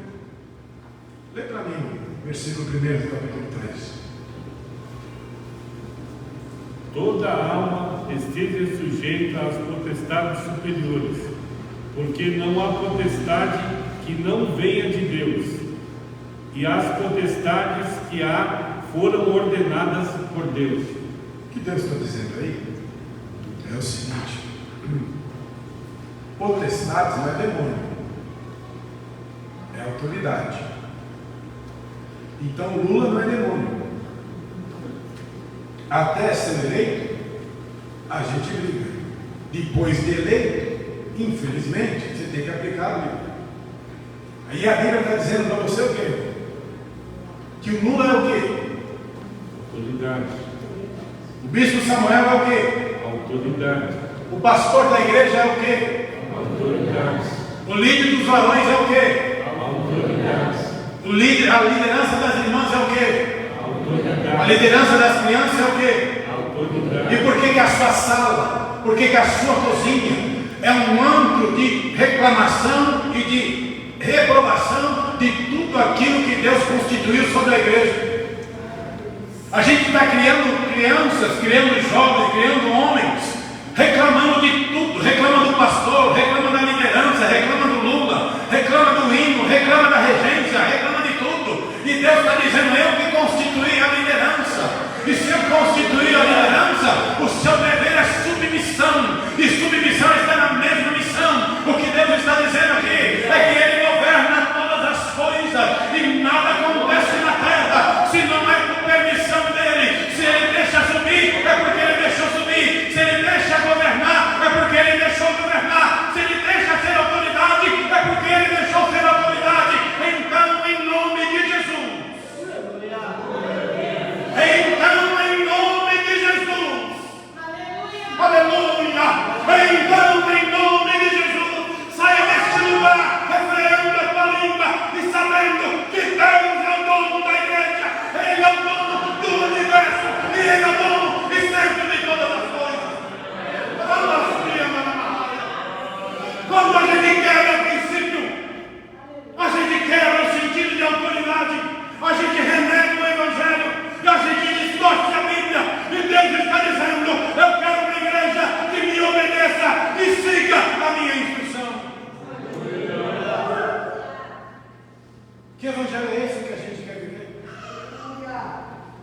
Lê para mim o versículo 1 do capítulo 13. Toda alma esteja sujeita às potestades superiores, porque não há potestade que não venha de Deus, e as potestades que há foram ordenadas por Deus. O que Deus está dizendo aí é o seguinte: potestades não é demônio, é autoridade. Então Lula não é demônio. Até ser eleito, a gente briga. Depois de eleito, infelizmente, você tem que aplicar a Bíblia. Aí a Bíblia está dizendo para você o quê? Que o Lula é o quê? Autoridade. O bispo Samuel é o quê? Autoridade. O pastor da igreja é o quê? Autoridade. O líder dos varões é o quê? Autoridade. A liderança das irmãs é o quê? Autoridade. A liderança das crianças é o quê? Autoridade. E por que a sua sala, por que a sua cozinha é um antro de reclamação e de reprovação de tudo aquilo que Deus constituiu sobre a igreja? A gente está criando crianças, criando jovens, criando homens, reclamando de tudo, reclama do pastor, reclama da liderança, reclama do Lula, reclama do hino, reclama da regência, reclama de tudo. E Deus está dizendo: eu que constituí a liderança. E se eu constituir a liderança, o seu dever é submissão.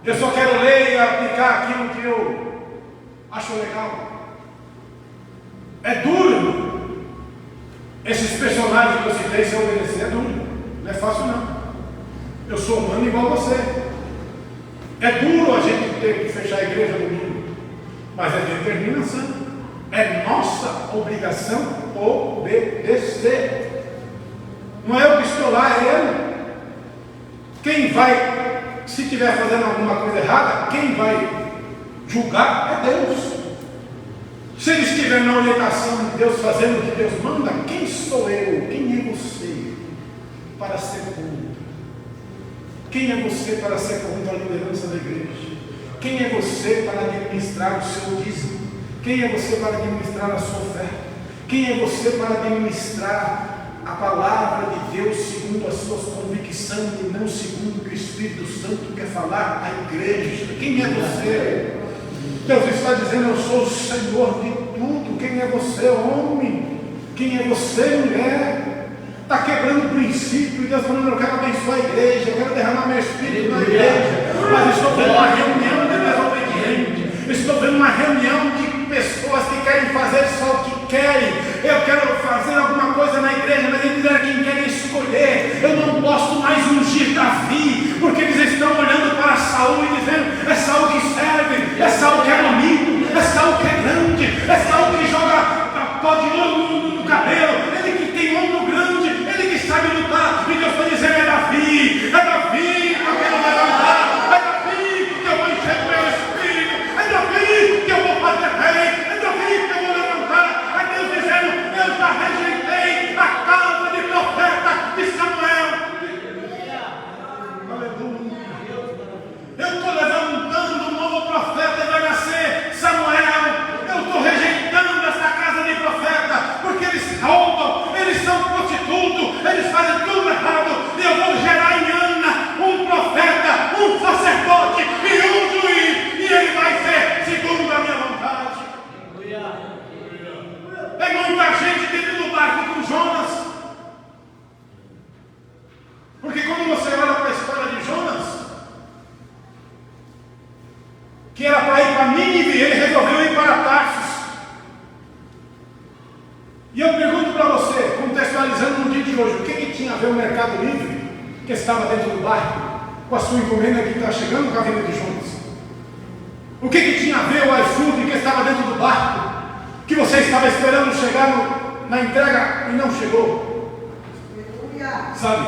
Eu só quero ler e aplicar aquilo que eu acho legal. É duro, irmão. Esses personagens que eu citei, se eu obedecer, é duro. Não é fácil, não. Eu sou humano igual a você. É duro a gente ter que fechar a igreja no domingo, mas é determinação. É nossa obrigação obedecer. Não é eu que estou lá, é ele. Quem vai, se estiver fazendo alguma coisa errada, quem vai julgar é Deus. Se ele estiver na orientação de Deus, fazendo o que Deus manda, quem sou eu? Quem é você para ser contra? Quem é você para ser contra a liderança da igreja? Quem é você para administrar o seu dízimo? Quem é você para administrar a sua oferta? Quem é você para administrar a palavra de Deus segundo as suas convicções e não segundo o que o Espírito Santo quer falar à igreja? Quem é você? Deus está dizendo: eu sou o Senhor de tudo. Quem é você, homem? Quem é você, mulher? Está quebrando o princípio, e Deus falando: eu quero abençoar a igreja, eu quero derramar meu Espírito na igreja, mas estou vendo uma reunião de desobedientes, estou vendo uma reunião de pessoas que querem fazer só o que querem. Eu quero fazer alguma coisa na igreja, mas eles eram quem querem escolher. Eu não posso mais ungir Davi, porque eles estão olhando para Saul e dizendo: é Saul que serve, é Saul que é bonito, é Saul que é grande, é Saul que joga pó de ouro no cabelo, ele que tem ombro grande, ele que sabe lutar. E Deus está dizendo: é Davi que eu quero levantar, é Davi que eu vou encher o meu espírito, é Davi que eu vou fazer rei, é Davi que eu vou levantar. É Deus dizendo: eu já rejeitei a casa de profeta de Samuel. Aleluia. Eu estou levantando um novo profeta e vai nascer Samuel. Eu estou rejeitando essa casa de profeta, porque eles roubam, eles são prostitutos, eles fazem tudo errado. E eu vou gerar em Ana um profeta, um sacerdote e um juiz, e ele vai ser segundo a minha vontade. Tem muita gente dentro do barco com Jonas, porque quando você olha para a história de Jonas, que era para ir para Nínive, ele resolveu ir para Tarsus. E eu pergunto para você, contextualizando no dia de hoje, o que tinha a ver o Mercado Livre, que estava dentro do barco, com a sua encomenda que está chegando com a vida de Jonas? O que tinha a ver o iFood que estava dentro do barco, que você estava esperando chegar na entrega e não chegou? Sabe?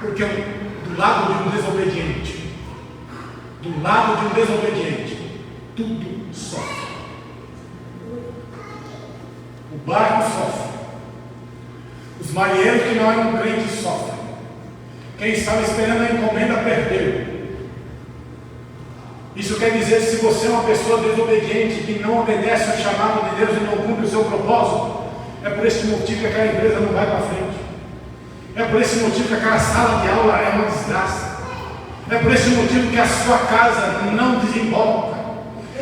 Porque do lado de um desobediente, tudo sofre. O barco sofre. Os marinheiros que não eram crentes sofrem. Quem estava esperando a encomenda perdeu. Isso quer dizer, se você é uma pessoa desobediente, que não obedece ao chamado de Deus e não cumpre o seu propósito, é por esse motivo que aquela empresa não vai para frente. É por esse motivo que aquela sala de aula é uma desgraça. É por esse motivo que a sua casa não desemboca.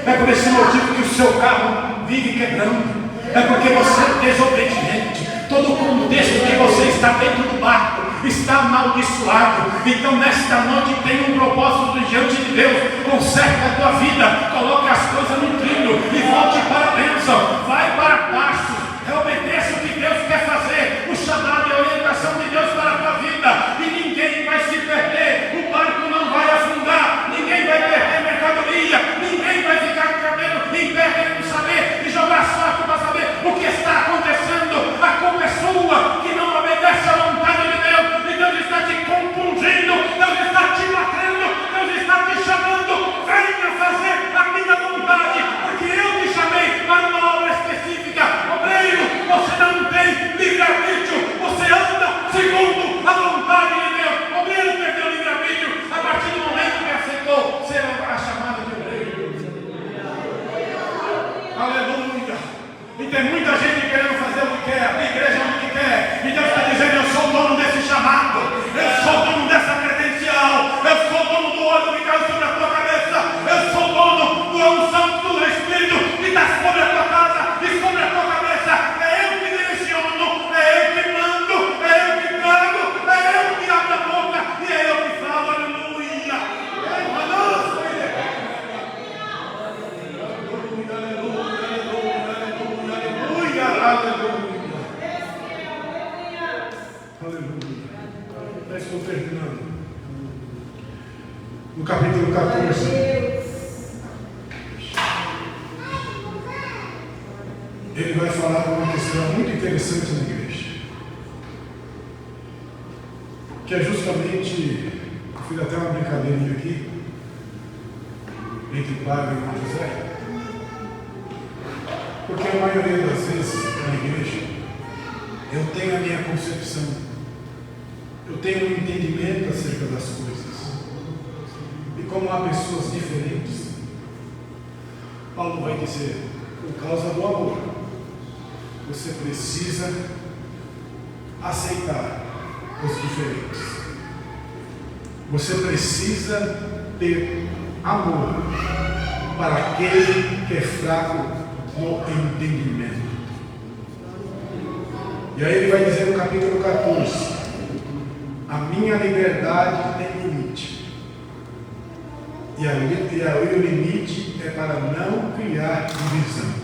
É por esse motivo que o seu carro vive quebrando. É porque você é desobediente. Todo o contexto que você está dentro do barco está amaldiçoado. Então nesta noite tem um propósito diante de Deus. Conserta a tua vida, coloque as coisas no trilho e volte para a bênção. Vai para Tarsus, obedeça o que Deus quer fazer, o chamado e a orientação de Deus para a tua vida, e ninguém vai se perder. O barco não vai afundar, ninguém vai perder mercadoria, ninguém vai ficar cabendo em pé querendo saber e jogar sorte para saber o que está acontecendo. A culpa é sua, que não obedece à vontade de Deus, e Deus está te compungindo, Deus está te matando, Deus está te chamando: venha fazer a minha vontade, porque eu te chamei para uma obra específica. Obreiro, você não tem livre-arbítrio, você anda segundo a vontade de Deus. Obreiro perdeu livre-arbítrio a partir do momento que aceitou ser a chamada de obreiro. Aleluia! E tem muita gente querendo fazer o que quer, a igreja o que quer, e Deus está dizendo: eu sou o dono desse chamado, eu sou o dono dessa credencial, eu sou o dono do óleo que cai sobre a tua cabeça, eu sou o dono do unção do Espírito que está sobre a tua casa e sobre a tua cabeça. É eu que direciono, é eu que mando, é eu que trago, é eu que abro a boca e é eu que falo. Aleluia! capítulo 14. Ele vai falar de uma questão muito interessante na igreja, que é justamente, eu fiz até uma brincadeirinha aqui, entre o padre e o irmão José, porque a maioria das vezes na igreja, eu tenho a minha concepção, eu tenho um entendimento acerca das coisas, e como há pessoas diferentes, Paulo vai dizer, por causa do amor, você precisa aceitar os diferentes. Você precisa ter amor para aquele que é fraco no entendimento. E aí ele vai dizer no capítulo 14: a minha liberdade tem limite. E o limite é para não criar divisão.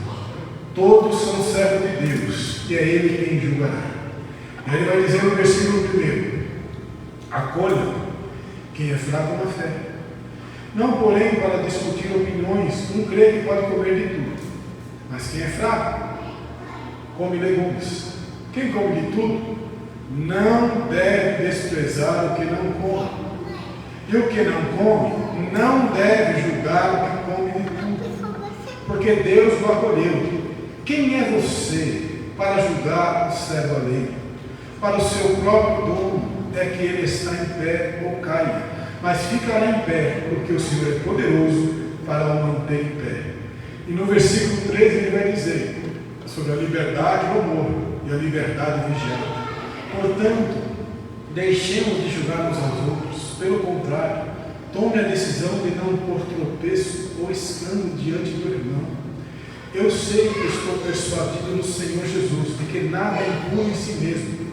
Todos são servos de Deus, e é Ele quem julgará. E ele vai dizer no versículo 1: acolha quem é fraco na fé. Não, porém, para discutir opiniões, um crente pode comer de tudo, mas quem é fraco, come legumes. Quem come de tudo, não deve desprezar o que não come. E o que não come, não deve julgar o que come de tudo, porque Deus o acolheu. Quem é você para julgar o servo alheio? Para o seu próprio dono é que ele está em pé ou caia, mas ficará em pé, porque o Senhor é poderoso para o manter em pé. E no versículo 13 ele vai dizer sobre a liberdade e o amor, e a liberdade vigiada. Portanto, deixemos de julgar uns aos outros, pelo contrário, tome a decisão de não pôr tropeço ou escândalo diante do irmão. Eu sei que estou persuadido no Senhor Jesus, de que nada é impuro em si mesmo,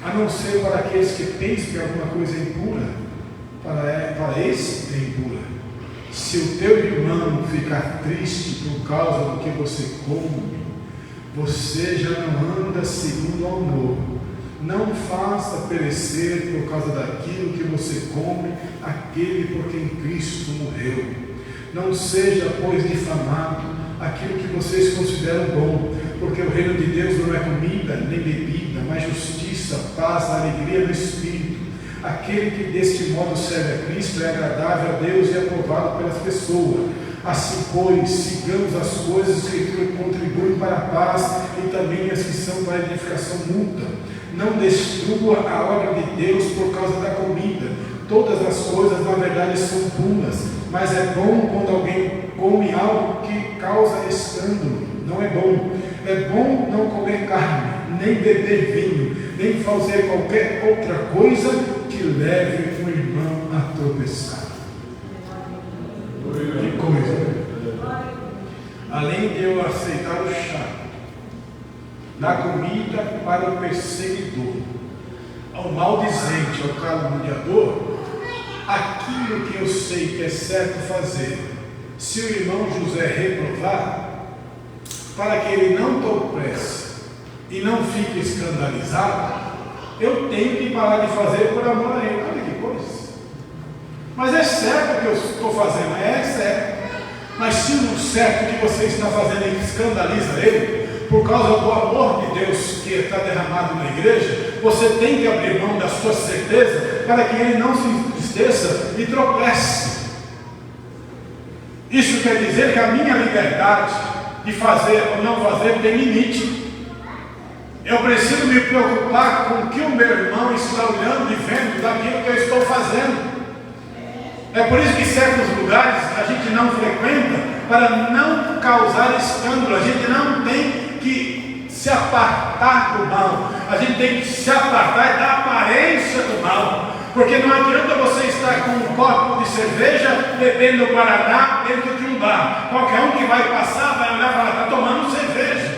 a não ser para aqueles que pensam que alguma coisa é impura, para esse é impura. Se o teu irmão ficar triste por causa do que você come, você já não anda segundo o amor. Não faça perecer por causa daquilo que você come aquele por quem Cristo morreu. Não seja, pois, difamado aquilo que vocês consideram bom, porque o reino de Deus não é comida nem bebida, mas justiça, paz, alegria no Espírito. Aquele que deste modo serve a Cristo é agradável a Deus e aprovado pelas pessoas. Assim, pois, sigamos as coisas que contribuem para a paz e também as que são para a edificação mútua. Não destrua a obra de Deus por causa da comida. Todas as coisas, na verdade, são puras, mas é bom quando alguém come algo que causa escândalo. Não é bom. É bom não comer carne, nem beber vinho, nem fazer qualquer outra coisa que leve o irmão a tropeçar. Que coisa! Além de eu aceitar o chá da comida para o perseguidor, ao maldizente, ao caluniador, aquilo que eu sei que é certo fazer, se o irmão José reprovar, para que ele não tropece e não fique escandalizado, eu tenho que parar de fazer por amor a ele. Olha que coisa! Mas é certo o que eu estou fazendo, é certo. Mas se o certo que você está fazendo escandaliza ele, por causa do amor de Deus que está derramado na igreja, você tem que abrir mão da sua certeza para que ele não se entristeça e tropece. Isso quer dizer que a minha liberdade de fazer ou não fazer tem limite. Eu preciso me preocupar com o que o meu irmão está olhando e vendo daquilo que eu estou fazendo. É por isso que certos lugares a gente não frequenta, para não causar escândalo. A gente não tem que se apartar do mal, a gente tem que se apartar da aparência do mal, porque não adianta você estar com um copo de cerveja bebendo guaraná dentro de um bar. Qualquer um que vai passar vai olhar e falar: está tomando cerveja.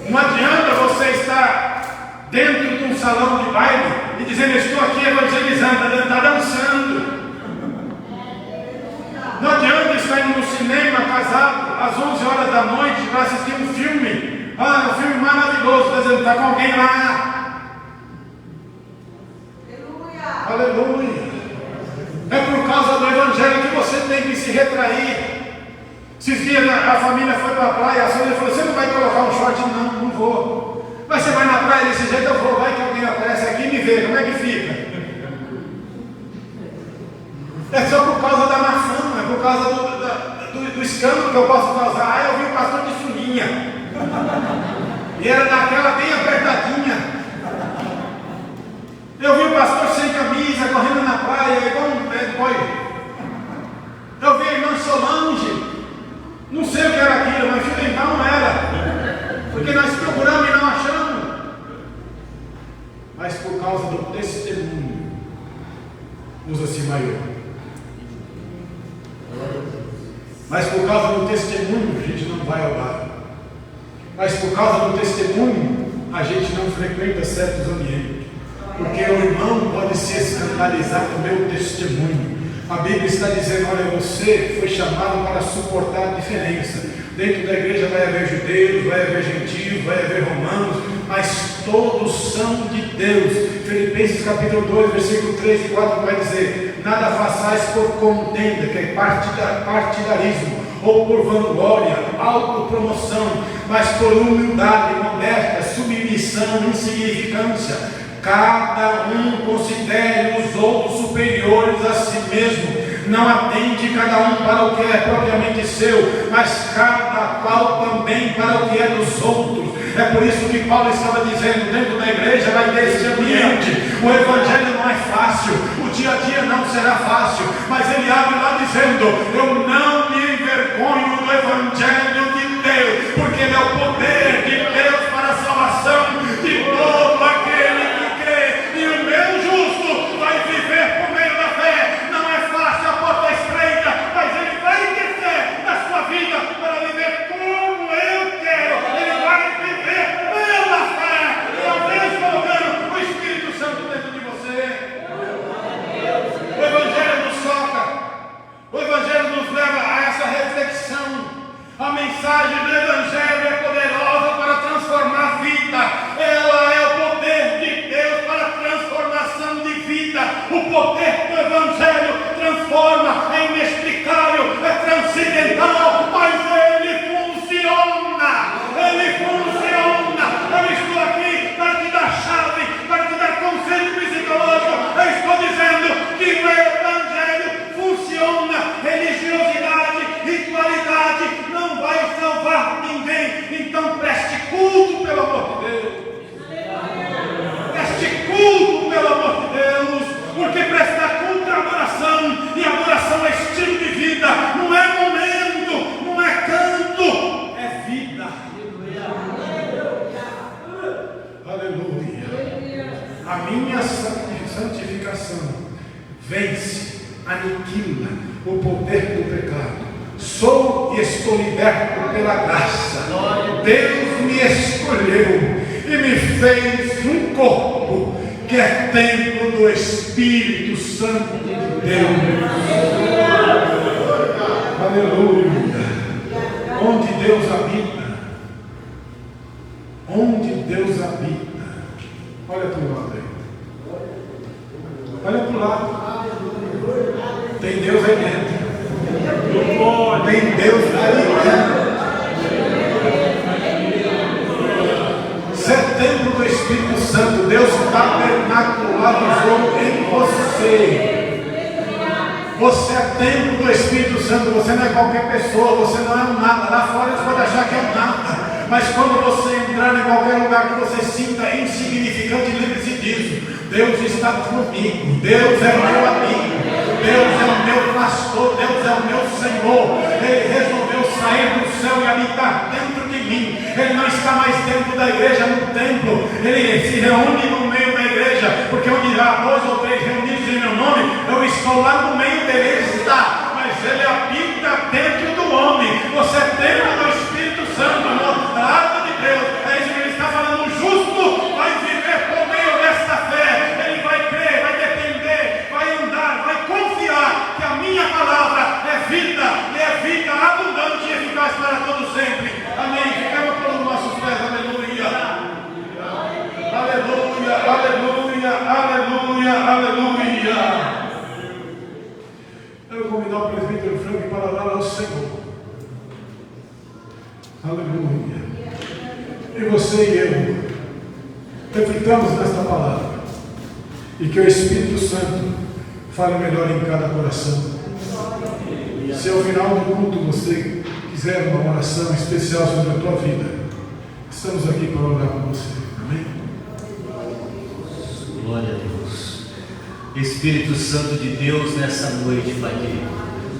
Não adianta você estar dentro de um salão de baile e dizendo: estou aqui evangelizando, está dançando. Não adianta estar indo no cinema casado às 11 horas da noite para assistir um filme. Um filme maravilhoso, está dizendo: está com alguém lá. Aleluia. Aleluia. retrair. Esses dias a família foi para a praia, a família falou: você não vai colocar um short? Não, não vou. Mas você vai na praia desse jeito? Eu vou. Vai que alguém aparece aqui e me vê, como é que fica? É só por causa da má fama, é por causa do escândalo que eu posso causar. Ah, eu vi o pastor de sunguinha. E era daquela bem apertadinha. Eu vi o pastor sem camisa, correndo na praia, igual um bad boy. Eu vi a irmã Solange. Não sei o que era aquilo, mas fio dental não era. Porque nós procuramos e não achamos. Mas por causa do testemunho, usa-se maior. Mas por causa do testemunho, a gente não vai ao bar. Mas por causa do testemunho, a gente não frequenta certos ambientes. Porque o irmão pode se escandalizar com o meu testemunho. A Bíblia está dizendo: olha, você foi chamado para suportar a diferença. Dentro da igreja vai haver judeus, vai haver gentios, vai haver romanos, mas todos são de Deus. Filipenses capítulo 2, versículo 3 e 4 vai dizer: nada façais por contenda, que é partidarismo, ou por vanglória, autopromoção, mas por humildade, modéstia, submissão, insignificância. Cada um considere os outros superiores a si mesmo. Não atende cada um para o que é propriamente seu, mas cada qual também para o que é dos outros. É por isso que Paulo estava dizendo: dentro da igreja vai ter esse ambiente. O evangelho não é fácil, o dia a dia não será fácil, mas ele abre lá dizendo: eu não me envergonho do evangelho de Deus, porque ele é o poder de Deus para a salvação de todo aquele que crê. E o meu justo vai viver por meio da fé. Não é fácil, a porta é estreita, mas ele vai ter fé na sua vida para viver como eu quero. Ele vai viver pela fé, e ao menos colocando o Espírito Santo dentro de você. O evangelho nos toca, o evangelho nos leva a essa reflexão. A mensagem do evangelho é poderosa para transformar a vida. Ela é o poder de Deus para a transformação de vida. O poder do evangelho transforma, é inexplicável, é transcendental, mas ele funciona. Ele funciona. Eu estou aqui para te dar chave, para te dar conselho psicológico. Eu estou dizendo que o evangelho funciona. Religiosidade, ritualidade não vai salvar ninguém. Então preste culto, pelo amor de Deus. Preste culto, pelo amor de Deus. Porque prestar culto é adoração, e adoração é estilo de vida. Não é momento, não é canto, é vida. Aleluia. A minha santificação vence, aniquila o poder do pecado. Sou e estou liberto pela graça. Deus me escolheu e me fez um corpo que é templo do Espírito Santo de Deus. Aleluia. Onde Deus habita, onde Deus habita. Olha para o lado aí. Olha para o lado. Tem Deus aí dentro. Tem Deus aí dentro. Você é templo do Espírito Santo. Deus tabernaculado em você. Você é templo do Espírito Santo. Você não é qualquer pessoa. Você não é um nada. Lá fora você pode achar que é um nada. Mas quando você entrar em qualquer lugar que você sinta insignificante, lembre-se disso. Deus está comigo. Deus é meu amigo. Deus é o meu pastor. Deus é o meu Senhor. Ele resolveu sair do céu e habitar dentro de mim. Ele não está mais dentro da igreja, no templo. Ele se reúne no meio da igreja, porque onde há 2 ou 3 reunidos em meu nome, eu estou lá no meio dele. Ele está, mas ele habita dentro do homem. Você é templo do Espírito Santo, amor, da árvore de Deus. É isso que ele está falando. O justo vai viver por meio desta fé. Ele vai crer, vai depender, vai andar, vai confiar que a minha palavra é vida, e é vida abundante e eficaz para todos sempre. Amém. Ficamos pelos nossos pés. Aleluia. Aleluia, aleluia, aleluia, aleluia. Eu vou convidar o presbítero Frank para adorar ao Senhor. Aleluia. E você e eu reflitamos nesta palavra e que o Espírito Santo fale melhor em cada coração. Se ao final do culto você quiser uma oração especial sobre a tua vida, estamos aqui para orar com você. Amém? Glória a Deus. Espírito Santo de Deus, nessa noite, Pai querido,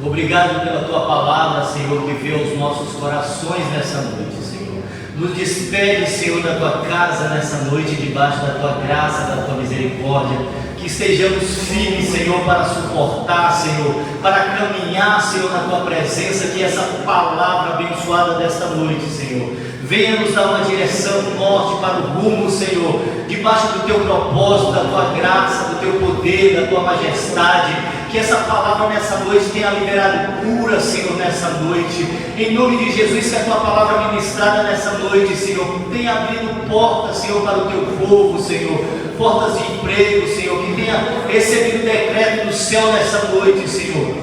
obrigado pela tua palavra, Senhor, que veio aos nossos corações nessa noite, Senhor. Nos despede, Senhor, da tua casa nessa noite, debaixo da tua graça, da tua misericórdia. Que estejamos firmes, Senhor, para suportar, Senhor, para caminhar, Senhor, na tua presença. Que essa palavra abençoada desta noite, Senhor, venha nos dar uma direção norte para o rumo, Senhor, debaixo do teu propósito, da tua graça, do teu poder, da tua majestade. Que essa palavra nessa noite tenha liberado cura, Senhor, nessa noite. Em nome de Jesus, que a tua palavra ministrada nessa noite, Senhor, tenha abrido portas, Senhor, para o teu povo, Senhor. Portas de emprego, Senhor, que tenha recebido decreto do céu nessa noite, Senhor.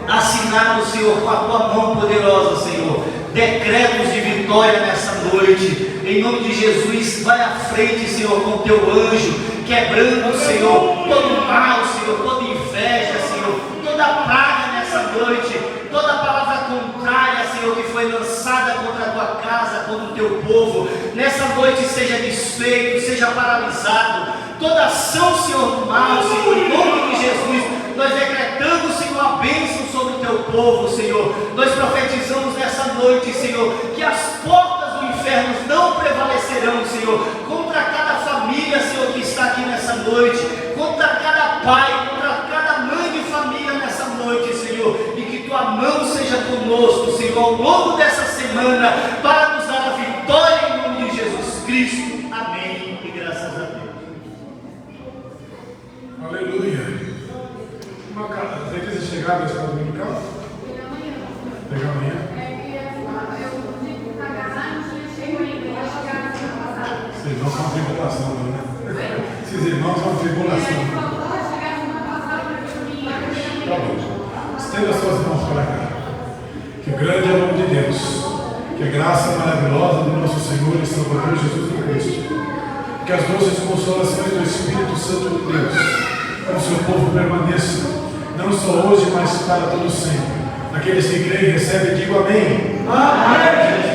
Assinado, Senhor, com a tua mão poderosa, Senhor. Decretos de vitória nessa noite. Em nome de Jesus, vai à frente, Senhor, com o teu anjo, quebrando, Senhor, todo mal, Senhor, toda inveja, Senhor, toda praga nessa noite, toda palavra contrária, Senhor, que foi lançada contra a tua casa, contra o teu povo, nessa noite seja desfeito, seja paralisado. Toda ação, Senhor, do mal, Senhor, em nome de Jesus, nós decretamos, Senhor, a bênção sobre o teu povo, Senhor. Nós profetizamos nessa noite, Senhor, que as portas do inferno não prevalecerão, Senhor, contra cada família, Senhor, que está aqui nessa noite, contra cada pai, contra cada mãe de família nessa noite, Senhor, e que tua mão seja conosco, Senhor, ao longo dessa semana, para nos dar a vitória em nome de Jesus Cristo. Amém e graças a Deus. Aleluia. Você quis chegar na escola dominical? Pegar amanhã? Esses irmãos são uma tribulação, né? Esses irmãos são uma tribulação. Tá bom. Estenda suas mãos para cá. Que grande é o nome de Deus. Que a graça maravilhosa do nosso Senhor e Salvador Jesus Cristo. Que as doces consolações do Espírito Santo de Deus o seu povo permaneça, não só hoje, mas para todo sempre. Aqueles que creem, recebem, digo amém. Amém.